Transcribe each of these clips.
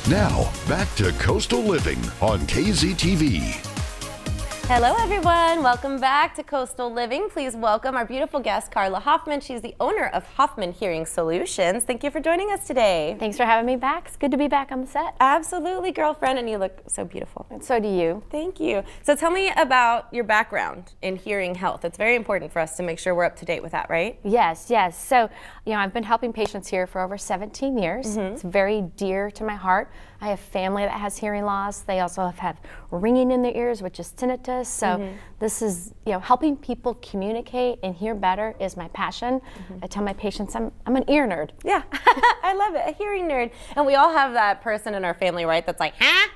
Now, back to Coastal Living on KZTV. Hello everyone, welcome back to Coastal Living. Please welcome our beautiful guest, Carla Hoffman. She's the owner of Hoffman Hearing Solutions. Thank you for joining us today. Thanks for having me back. It's good to be back on the set. Absolutely, girlfriend, and you look so beautiful. And so do you. Thank you. So tell me about your background in hearing health. It's very important for us to make sure we're up to date with that, right? Yes. So, I've been helping patients here for over 17 years. It's very dear to my heart. I have family that has hearing loss. They also have ringing in their ears, which is tinnitus. So this is, helping people communicate and hear better is my passion. I tell my patients I'm an ear nerd. Yeah, I love it, a hearing nerd. And we all have that person in our family, right, that's like, huh?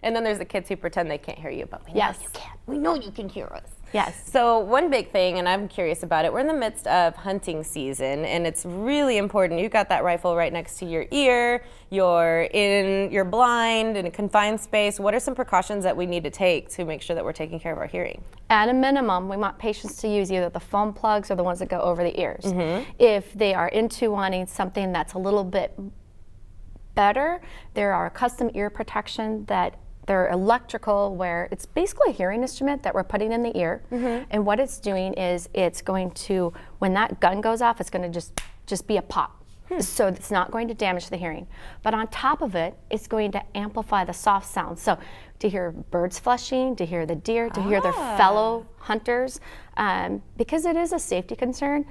And then there's the kids who pretend they can't hear you, but we know you can. We know you can hear us. Yes. So one big thing, and I'm curious about it, we're in the midst of hunting season, and it's really important. You've got that rifle right next to your ear, you're blind in a confined space. What are some precautions that we need to take to make sure that we're taking care of our hearing? At a minimum, we want patients to use either the foam plugs or the ones that go over the ears. If they are into wanting something that's a little bit better, there are custom ear protection that they're electrical, where it's basically a hearing instrument that we're putting in the ear. And what it's doing is it's going to, when that gun goes off, it's going to just be a pop. So it's not going to damage the hearing. But on top of it, it's going to amplify the soft sound. So to hear birds flushing, to hear the deer, to hear their fellow hunters, because it is a safety concern,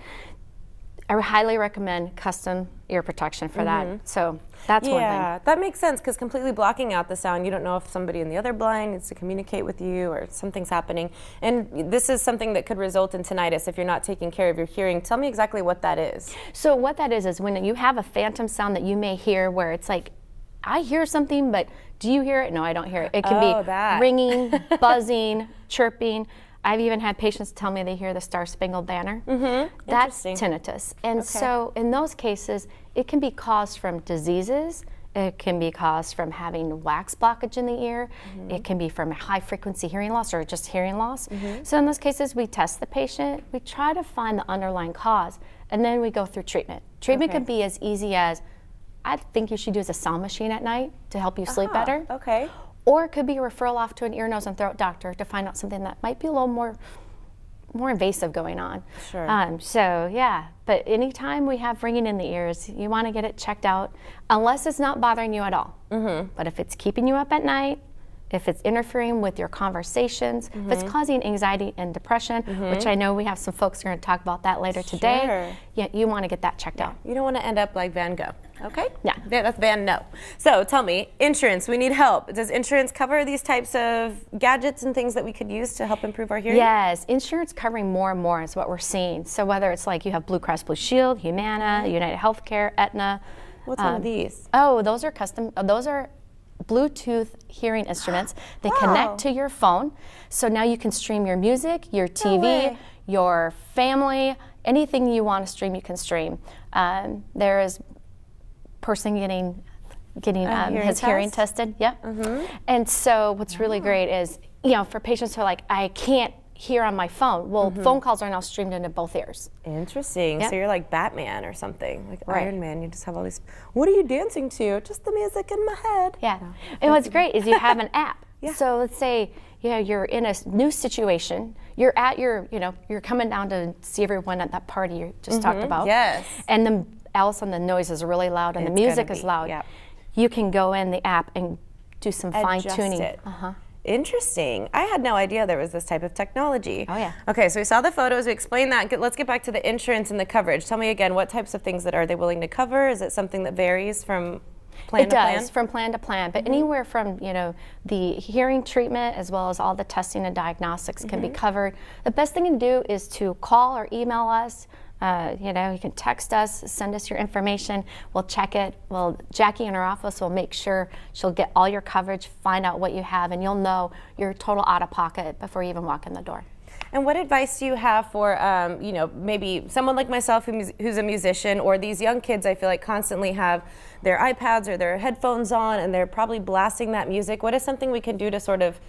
I highly recommend custom ear protection for that. So that's one thing. Yeah, that makes sense, because completely blocking out the sound, you don't know if somebody in the other blind needs to communicate with you or something's happening. And this is something that could result in tinnitus if you're not taking care of your hearing. Tell me exactly what that is. So what that is when you have a phantom sound that you may hear where it's like, I hear something, but do you hear it? No, I don't hear it. It can be ringing, buzzing, chirping. I've even had patients tell me they hear the Star-Spangled Banner. That's tinnitus. And so in those cases, it can be caused from diseases. It can be caused from having wax blockage in the ear. It can be from high frequency hearing loss or just hearing loss. So in those cases, we test the patient, we try to find the underlying cause, and then we go through treatment. Treatment can be as easy as, I think you should use a sound machine at night to help you sleep better. Or it could be a referral off to an ear, nose, and throat doctor to find out something that might be a little more invasive going on. So yeah, but anytime we have ringing in the ears, you want to get it checked out, unless it's not bothering you at all. But if it's keeping you up at night, if it's interfering with your conversations, if it's causing anxiety and depression, which I know we have some folks who are going to talk about that later today, yeah, you want to get that checked out. You don't want to end up like Van Gogh. Okay? Yeah. That's Van No. So tell me, insurance, we need help. Does insurance cover these types of gadgets and things that we could use to help improve our hearing? Yes, insurance covering more and more is what we're seeing. So whether it's like you have Blue Cross Blue Shield, Humana, United Healthcare, Aetna. What's one of these? Oh, those are custom, those are Bluetooth hearing instruments. They connect to your phone. So now you can stream your music, your TV, your family, anything you want to stream, you can stream. There is person getting his hearing tested. And so what's really great is, for patients who are like, I can't hear on my phone. Well, phone calls are now streamed into both ears. Interesting. So you're like Batman or something, like Iron Man. You just have all these. What are you dancing to? Just the music in my head. Yeah. And what's great is you have an app. So let's say you're in a new situation. You're at you're coming down to see everyone at that party you just talked about. And then all of a sudden the noise is really loud and the music is loud. You can go in the app and do some fine tuning. Interesting. I had no idea there was this type of technology. Oh yeah. Okay, so we saw the photos, we explained that. Let's get back to the insurance and the coverage. Tell me again, what types of things are they willing to cover? Is it something that varies from plan to plan? It does, from plan to plan, but anywhere from, the hearing treatment as well as all the testing and diagnostics can be covered. The best thing to do is to call or email us. You can text us, send us your information. We'll check it. Jackie in our office will make sure she'll get all your coverage, find out what you have, and you'll know your total out of pocket before you even walk in the door. And what advice do you have for, maybe someone like myself who's a musician, or these young kids I feel like constantly have their iPads or their headphones on and they're probably blasting that music? What is something we can do to sort of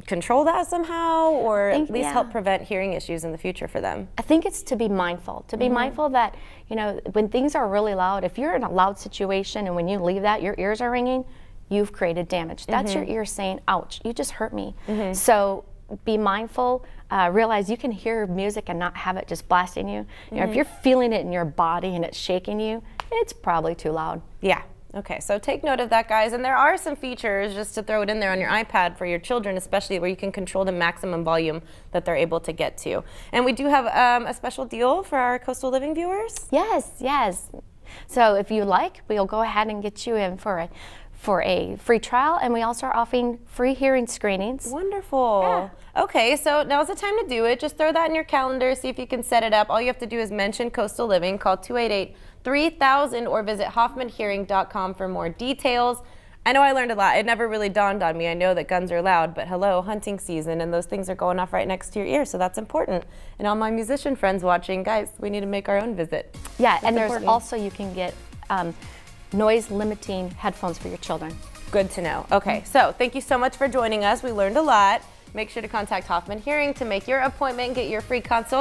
control that somehow, or at least yeah. help prevent hearing issues in the future for them? I think it's to be mindful. To be mindful that, you know, when things are really loud, if you're in a loud situation and when you leave that, your ears are ringing, you've created damage. That's your ear saying, ouch, you just hurt me. So be mindful, realize you can hear music and not have it just blasting you. You know, if you're feeling it in your body and it's shaking you, it's probably too loud. Yeah. Okay, so take note of that, guys. And there are some features, just to throw it in there on your iPad for your children, especially, where you can control the maximum volume that they're able to get to. And we do have a special deal for our Coastal Living viewers. Yes, yes. So if you like, we'll go ahead and get you in for a free trial, and we also are offering free hearing screenings. Wonderful. Yeah. Okay, so now's the time to do it. Just throw that in your calendar, see if you can set it up. All you have to do is mention Coastal Living, call 288-3000, or visit hoffmanhearing.com for more details. I know I learned a lot. It never really dawned on me. I know that guns are loud, but hello, hunting season, and those things are going off right next to your ear, so that's important. And all my musician friends watching, guys, we need to make our own visit. Yeah, that's and there's important. also, you can get noise limiting headphones for your children. Good to know. Okay, so thank you so much for joining us. We learned a lot. Make sure to contact Hoffman Hearing to make your appointment and get your free consult.